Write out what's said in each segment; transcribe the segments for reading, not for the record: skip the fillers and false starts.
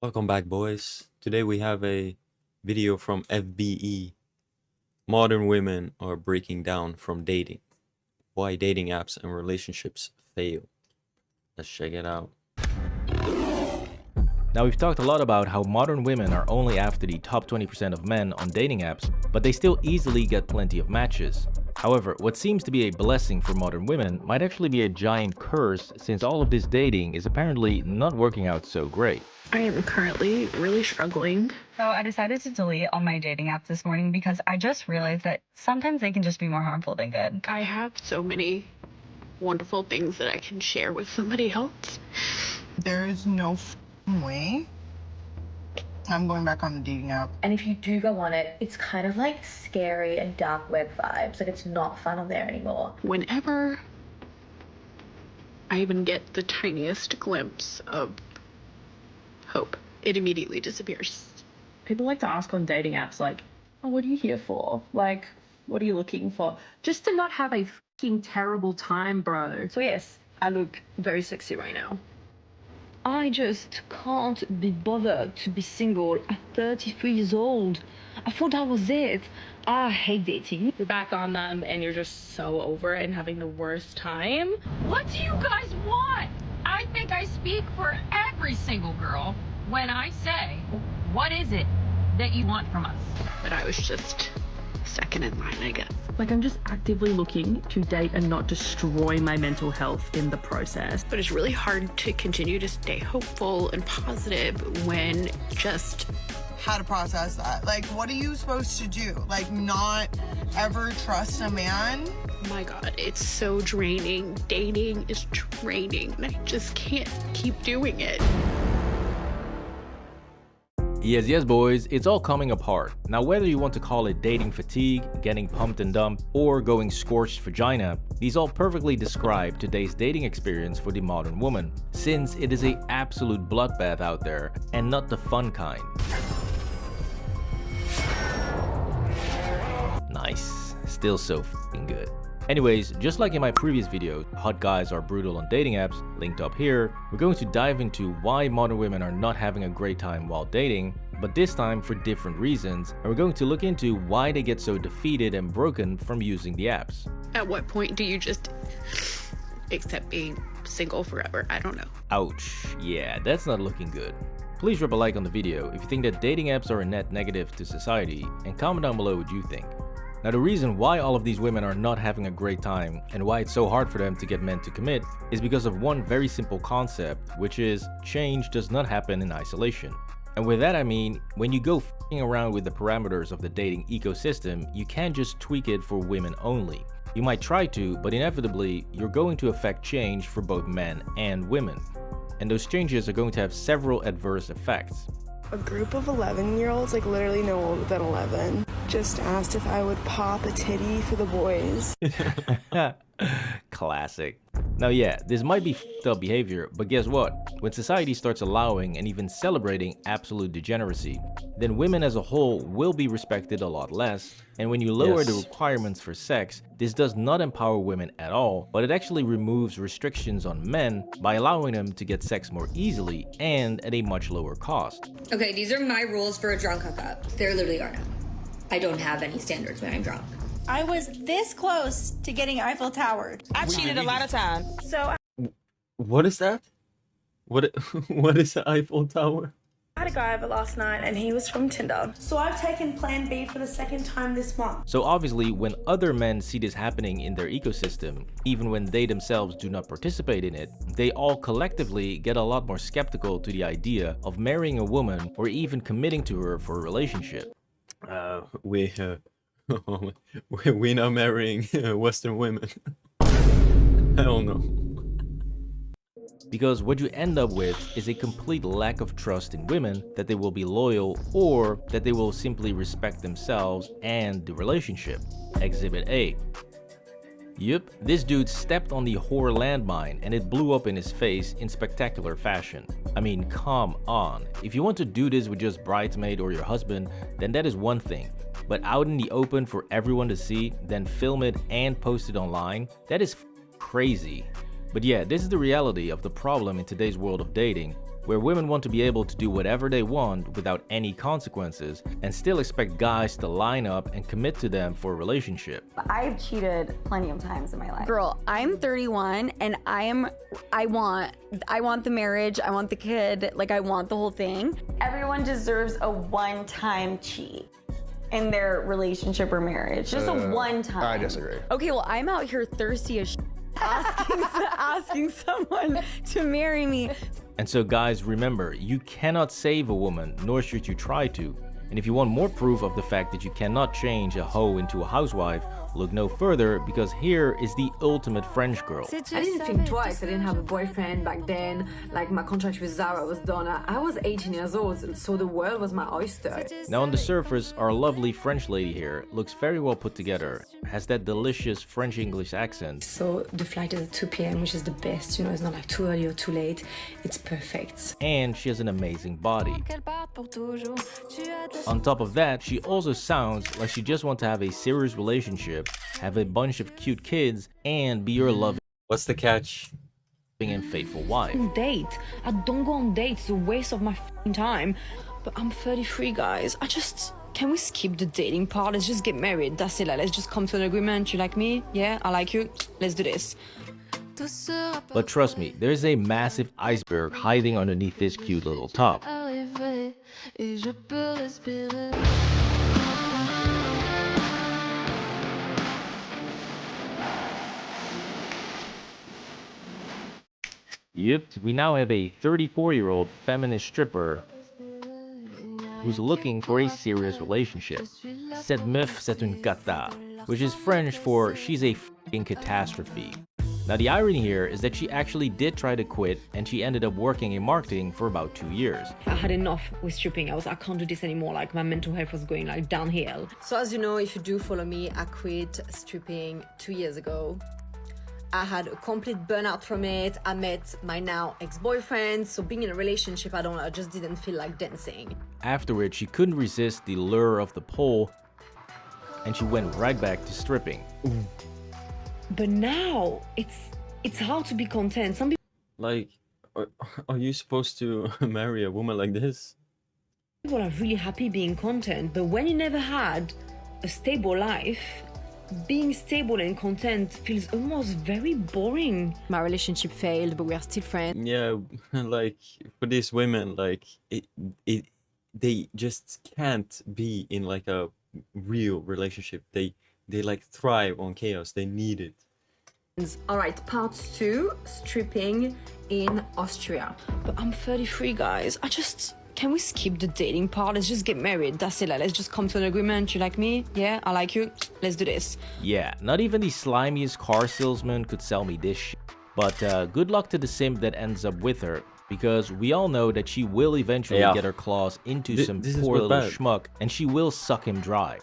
Welcome back, boys. Today we have a video from FBE. Modern women are breaking down from dating. Why dating apps and relationships fail. Let's check it out. Now, we've talked a lot about how modern women are only after the top 20% of men on dating apps, but they still easily get plenty of matches. However, what seems to be a blessing for modern women might actually be a giant curse, since all of this dating is apparently not working out so great. I am currently really struggling. So I decided to delete all my dating apps this morning because I just realized that sometimes they can just be more harmful than good. I have so many wonderful things that I can share with somebody else. There is no way I'm going back on the dating app. And if you do go on it, it's kind of like scary and dark web vibes. Like, it's not fun on there anymore. Whenever I even get the tiniest glimpse of hope, it immediately disappears. People like to ask on dating apps, like, oh, what are you here for? Like, what are you looking for? Just to not have a fucking terrible time, bro. So yes, I look very sexy right now. I just can't be bothered to be single at 33 years old. I thought that was it. I hate dating. You're back on them and you're just so over it and having the worst time. What do you guys want? I think I speak for every single girl when I say, what is it that you want from us? But I was just second in line, I guess. Like, I'm just actively looking to date and not destroy my mental health in the process. But it's really hard to continue to stay hopeful and positive when just... How to process that? Like, what are you supposed to do? Like, not ever trust a man? Oh my God, it's so draining. Dating is draining. I just can't keep doing it. Yes, boys, it's all coming apart. Now, whether you want to call it dating fatigue, getting pumped and dumped, or going scorched vagina, these all perfectly describe today's dating experience for the modern woman, since it is an absolute bloodbath out there, and not the fun kind. Nice. Still so f***ing good. Anyways, just like in my previous video, hot guys are brutal on dating apps, linked up here, we're going to dive into why modern women are not having a great time while dating, but this time for different reasons, and we're going to look into why they get so defeated and broken from using the apps. At what point do you just accept being single forever? I don't know. Ouch, yeah, that's not looking good. Please drop a like on the video if you think that dating apps are a net negative to society, and comment down below what you think. Now, the reason why all of these women are not having a great time and why it's so hard for them to get men to commit is because of one very simple concept, which is change does not happen in isolation. And with that I mean, when you go f***ing around with the parameters of the dating ecosystem, you can't just tweak it for women only. You might try to, but inevitably, you're going to affect change for both men and women. And those changes are going to have several adverse effects. A group of 11-year-olds, like literally no older than 11, just asked if I would pop a titty for the boys. Classic. Now yeah, this might be f***ed up behavior, but guess what? When society starts allowing and even celebrating absolute degeneracy, then women as a whole will be respected a lot less, and when you lower the requirements for sex, this does not empower women at all, but it actually removes restrictions on men by allowing them to get sex more easily and at a much lower cost. Okay, these are my rules for a drunk hookup. There literally are none. I don't have any standards when I'm drunk. I was this close to getting Eiffel Towered. I've cheated a lot of times. So What is that? What is the Eiffel Tower? I had a guy over last night and he was from Tinder. So I've taken plan B for the second time this month. So obviously, when other men see this happening in their ecosystem, even when they themselves do not participate in it, they all collectively get a lot more skeptical to the idea of marrying a woman or even committing to her for a relationship. We're not marrying Western women. Hell no. Because what you end up with is a complete lack of trust in women that they will be loyal or that they will simply respect themselves and the relationship. Exhibit A. Yup, this dude stepped on the whore landmine and it blew up in his face in spectacular fashion. I mean, come on. If you want to do this with just bridesmaid or your husband, then that is one thing. But out in the open for everyone to see, then film it and post it online, that is crazy. But yeah, this is the reality of the problem in today's world of dating. where women want to be able to do whatever they want without any consequences and still expect guys to line up and commit to them for a relationship. I've cheated plenty of times in my life. Girl, I'm 31 and I want the marriage, I want the kid, like I want the whole thing. Everyone deserves a one-time cheat in their relationship or marriage. Just a one time. I disagree. Okay, well, I'm out here thirsty as asking someone to marry me. And so guys, remember, you cannot save a woman, nor should you try to. And if you want more proof of the fact that you cannot change a hoe into a housewife, look no further, because here is the ultimate French girl. I didn't think twice. I didn't have a boyfriend back then. Like, my contract with Zara was done. I was 18 years old, so the world was my oyster. Now on the surface, our lovely French lady here looks very well put together, has that delicious French English accent. So the flight is at 2 p.m, which is the best, you know, it's not like too early or too late, it's perfect. And she has an amazing body. On top of that, she also sounds like she just wants to have a serious relationship, have a bunch of cute kids, and be your loving. What's the catch? And faithful wife. Date. I don't go on dates. It's a waste of my time. But I'm 33, guys. Can we skip the dating part? Let's just get married. That's it. Like, let's just come to an agreement. You like me? Yeah, I like you. Let's do this. But trust me, there's a massive iceberg hiding underneath this cute little top. Yep, we now have a 34-year-old feminist stripper who's looking for a serious relationship. Cette meuf, c'est une cata, which is French for she's a f***ing catastrophe. Now the irony here is that she actually did try to quit, and she ended up working in marketing for about 2 years. I had enough with stripping. I can't do this anymore. Like, my mental health was going like downhill. So as you know, if you do follow me, I quit stripping 2 years ago. I had a complete burnout from it. I met my now ex-boyfriend, so being in a relationship, I just didn't feel like dancing. Afterwards, she couldn't resist the lure of the pole, and she went right back to stripping. But now, it's hard to be content. Some people... Like, are you supposed to marry a woman like this? People are really happy being content, but when you never had a stable life, being stable and content feels almost very boring. My relationship failed, but we are still friends. Yeah, like for these women, like they just can't be in like a real relationship. They like thrive on chaos. They need it. All right, part 2, stripping in Austria. But I'm 33, guys. Can we skip the dating part? Let's just get married. That's it. Like, let's just come to an agreement. You like me? Yeah, I like you. Let's do this. Yeah, not even the slimiest car salesman could sell me this shit. But good luck to the simp that ends up with her, because we all know that she will eventually get her claws into some poor little schmuck, and she will suck him dry.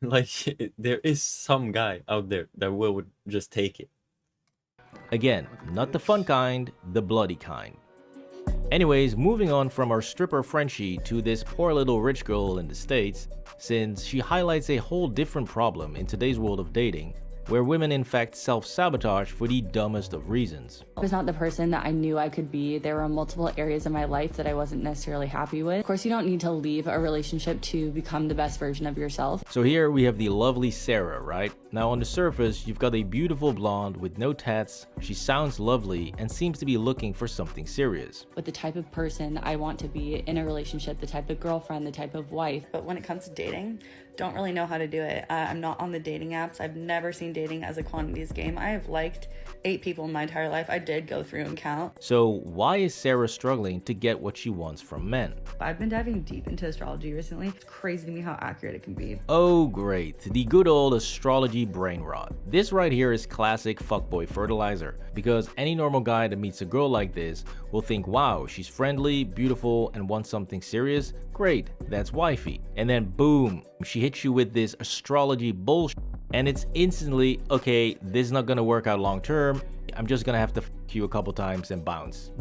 Like, there is some guy out there that would just take it. Again, not the fun kind, the bloody kind. Anyways, moving on from our stripper Frenchie to this poor little rich girl in the States, since she highlights a whole different problem in today's world of dating, where women in fact self-sabotage for the dumbest of reasons. I was not the person that I knew I could be. There were multiple areas of my life that I wasn't necessarily happy with. Of course, you don't need to leave a relationship to become the best version of yourself. So here we have the lovely Sarah, right? Now on the surface, you've got a beautiful blonde with no tats, she sounds lovely, and seems to be looking for something serious. With the type of person I want to be in a relationship, the type of girlfriend, the type of wife. But when it comes to dating, don't really know how to do it. I'm not on the dating apps. I've never seen dating as a quantities game. I have liked 8 people in my entire life. I did go through and count. So why is Sarah struggling to get what she wants from men? I've been diving deep into astrology recently. It's crazy to me how accurate it can be. Oh great, the good old astrology brain rot. This right here is classic fuckboy fertilizer, because any normal guy that meets a girl like this will think, wow, she's friendly, beautiful, and wants something serious. Great, that's wifey. And then boom, she hits you with this astrology bullshit, and it's instantly, okay, this is not gonna work out long term. I'm just gonna have to f you a couple times and bounce.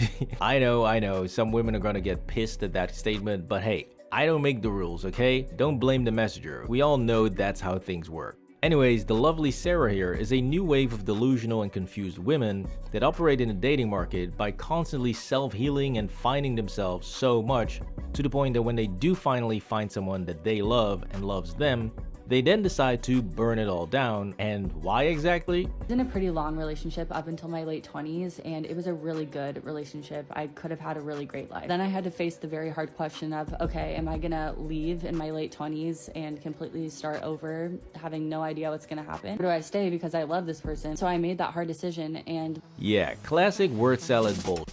I know, some women are gonna get pissed at that statement, but hey, I don't make the rules, okay? Don't blame the messenger. We all know that's how things work. Anyways, the lovely Sarah here is a new wave of delusional and confused women that operate in the dating market by constantly self-healing and finding themselves so much to the point that when they do finally find someone that they love and loves them, they then decide to burn it all down. And why exactly? I was in a pretty long relationship up until my late 20s, and it was a really good relationship. I could have had a really great life. Then I had to face the very hard question of, okay, am I gonna leave in my late 20s and completely start over, having no idea what's gonna happen? Or do I stay because I love this person? So I made that hard decision, and yeah, classic word salad bull.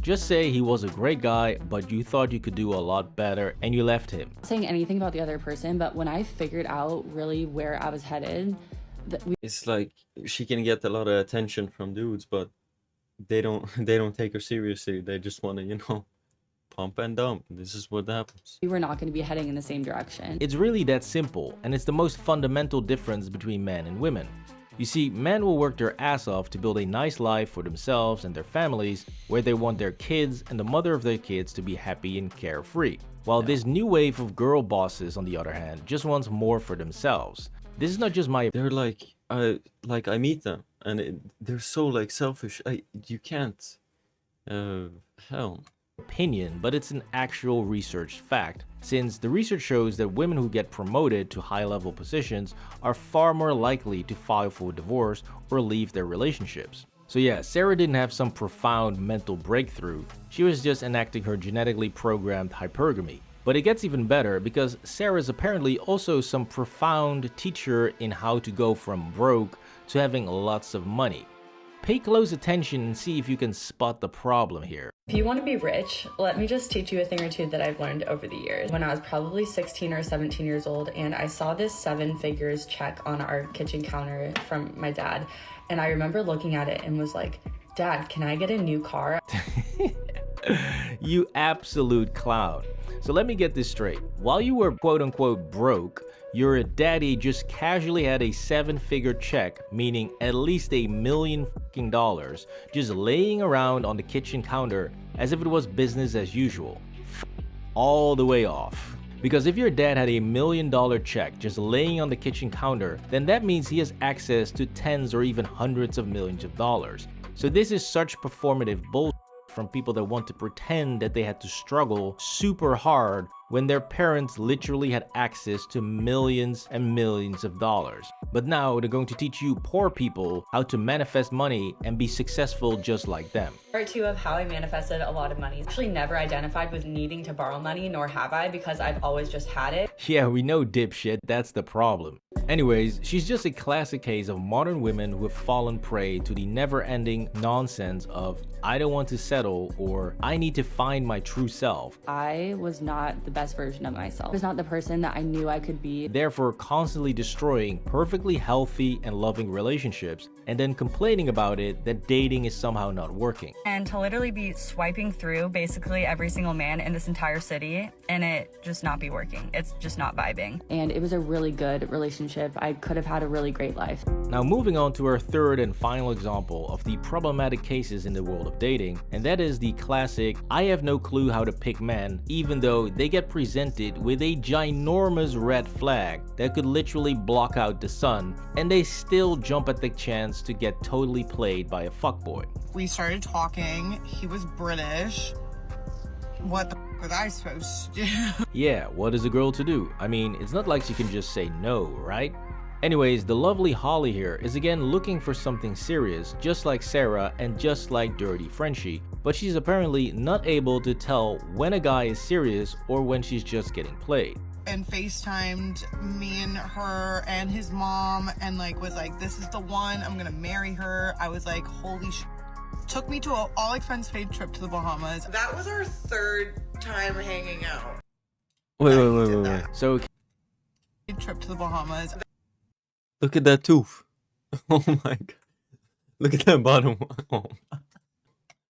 Just say he was a great guy, but you thought you could do a lot better and you left him. Not saying anything about the other person, but when I figured out really where I was headed, it's like she can get a lot of attention from dudes, but they don't take her seriously. They just want to, you know, pump and dump. This is what happens. we were not going to be heading in the same direction. It's really that simple, and it's the most fundamental difference between men and women. You see, men will work their ass off to build a nice life for themselves and their families, where they want their kids and the mother of their kids to be happy and carefree. While this new wave of girl bosses, on the other hand, just wants more for themselves. This is not just my... They're like I meet them, and they're so like selfish. You can't... hell... opinion, but it's an actual research fact, since the research shows that women who get promoted to high-level positions are far more likely to file for divorce or leave their relationships. So yeah, Sarah didn't have some profound mental breakthrough, she was just enacting her genetically programmed hypergamy. But it gets even better because Sarah is apparently also some profound teacher in how to go from broke to having lots of money. Pay close attention and see if you can spot the problem here. If you want to be rich, let me just teach you a thing or two that I've learned over the years. When I was probably 16 or 17 years old, and I saw this 7 figures check on our kitchen counter from my dad, and I remember looking at it and was like, Dad, can I get a new car? You absolute clown. So let me get this straight. While you were quote-unquote broke, your daddy just casually had a 7-figure check, meaning at least $1 million just laying around on the kitchen counter as if it was business as usual. All the way off. Because if your dad had $1 million check just laying on the kitchen counter, then that means he has access to tens or even hundreds of millions of dollars. So this is such performative bullshit from people that want to pretend that they had to struggle super hard when their parents literally had access to millions and millions of dollars. But now they're going to teach you poor people how to manifest money and be successful just like them. Part 2 of how I manifested a lot of money. I actually never identified with needing to borrow money, nor have I, because I've always just had it. Yeah, we know, dipshit, that's the problem. Anyways, she's just a classic case of modern women who have fallen prey to the never-ending nonsense of I don't want to settle or I need to find my true self. I was not the best version of myself. I was not the person that I knew I could be. Therefore, constantly destroying perfectly healthy and loving relationships and then complaining about it that dating is somehow not working. And to literally be swiping through basically every single man in this entire city and it just not be working. It's just not vibing. And it was a really good relationship. I could have had a really great life. Now moving on to our third and final example of the problematic cases in the world of dating, and that is the classic I have no clue how to pick men, even though they get presented with a ginormous red flag that could literally block out the sun, and they still jump at the chance to get totally played by a fuckboy. We started talking, he was British. What the f was I supposed to do? Yeah, what is a girl to do? I mean, it's not like she can just say no, right? Anyways, the lovely Holly here is again looking for something serious, just like Sarah and just like Dirty Frenchie, but she's apparently not able to tell when a guy is serious or when she's just getting played. And FaceTimed me and her and his mom and like was like, this is the one, I'm gonna marry her. I was like, holy sh**. Took me to an all expense paid trip to the Bahamas. That was our 3rd time hanging out. Wait. So Trip to the Bahamas. Look at that tooth. Oh my god. Look at that bottom one.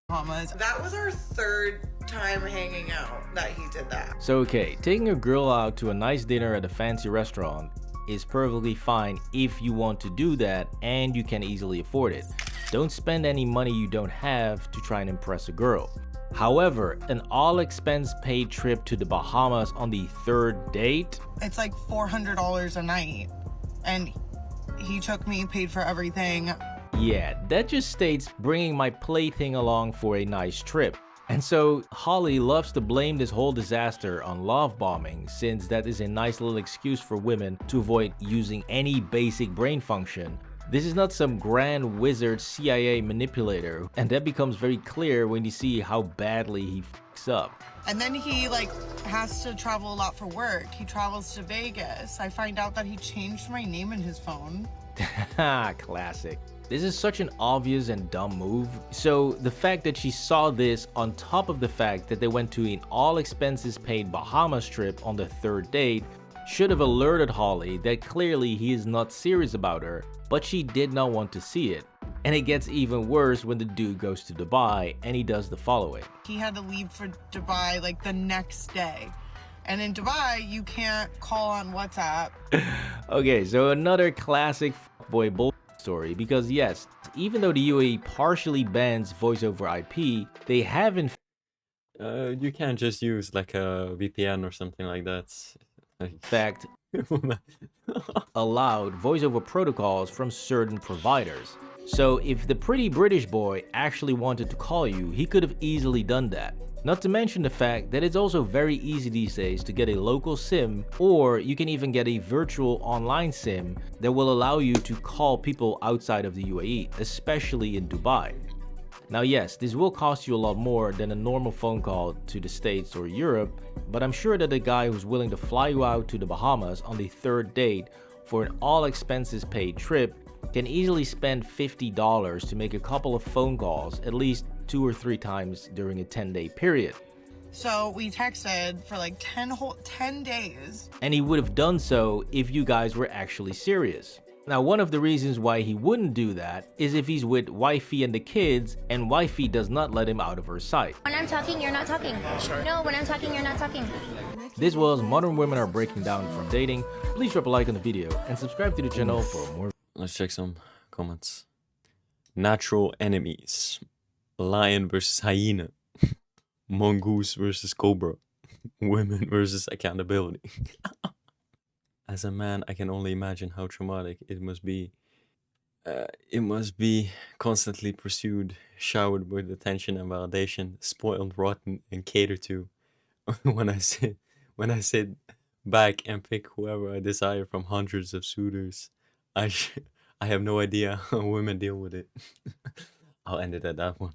Bahamas. That was our 3rd time hanging out that he did that. So okay, taking a girl out to a nice dinner at a fancy restaurant is perfectly fine if you want to do that and you can easily afford it. Don't spend any money you don't have to try and impress a girl. However, an all-expense paid trip to the Bahamas on the 3rd date? It's like $400 a night. And He took me, paid for everything. Yeah, that just states bringing my plaything along for a nice trip. And so Holly loves to blame this whole disaster on love bombing, since that is a nice little excuse for women to avoid using any basic brain function. This is not some grand wizard CIA manipulator, and that becomes very clear when you see how badly he fucks up. And then he like has to travel a lot for work. He travels to Vegas. I find out that he changed my name in his phone. Classic. This is such an obvious and dumb move. So the fact that she saw this on top of the fact that they went to an all expenses paid Bahamas trip on the third date should have alerted Holly that clearly he is not serious about her, but she did not want to see it. And it gets even worse when the dude goes to Dubai and he does the following. He had to leave for Dubai like the next day. And in Dubai, you can't call on WhatsApp. Okay, so another classic boy bull story, because yes, even though the UAE partially bans voice over IP, they haven't you can't just use like a VPN or something like that. in fact allowed voice over protocols from certain providers. So if the pretty British boy actually wanted to call you, he could have easily done that. Not to mention the fact that it's also very easy these days to get a local SIM, or you can even get a virtual online SIM that will allow you to call people outside of the UAE, especially in Dubai. Now yes, this will cost you a lot more than a normal phone call to the States or Europe, but I'm sure that a guy who's willing to fly you out to the Bahamas on the third date for an all expenses paid trip can easily spend $50 to make a couple of phone calls at least 2 or 3 times during a 10-day period. So we texted for like 10 days. And he would have done so if you guys were actually serious. Now, one of the reasons why he wouldn't do that is if he's with wifey and the kids, and wifey does not let him out of her sight. When I'm talking, you're not talking. No, when I'm talking, you're not talking. This was Modern Women Are Breaking Down from Dating. Please drop a like on the video and subscribe to the channel for more. Let's check some comments. Natural enemies. Lion versus hyena. Mongoose versus cobra. Women versus accountability. As a man, I can only imagine how traumatic it must be. It must be constantly pursued, showered with attention and validation, spoiled, rotten, and catered to. when I sit back and pick whoever I desire from hundreds of suitors, I have no idea how women deal with it. I'll end it at that one.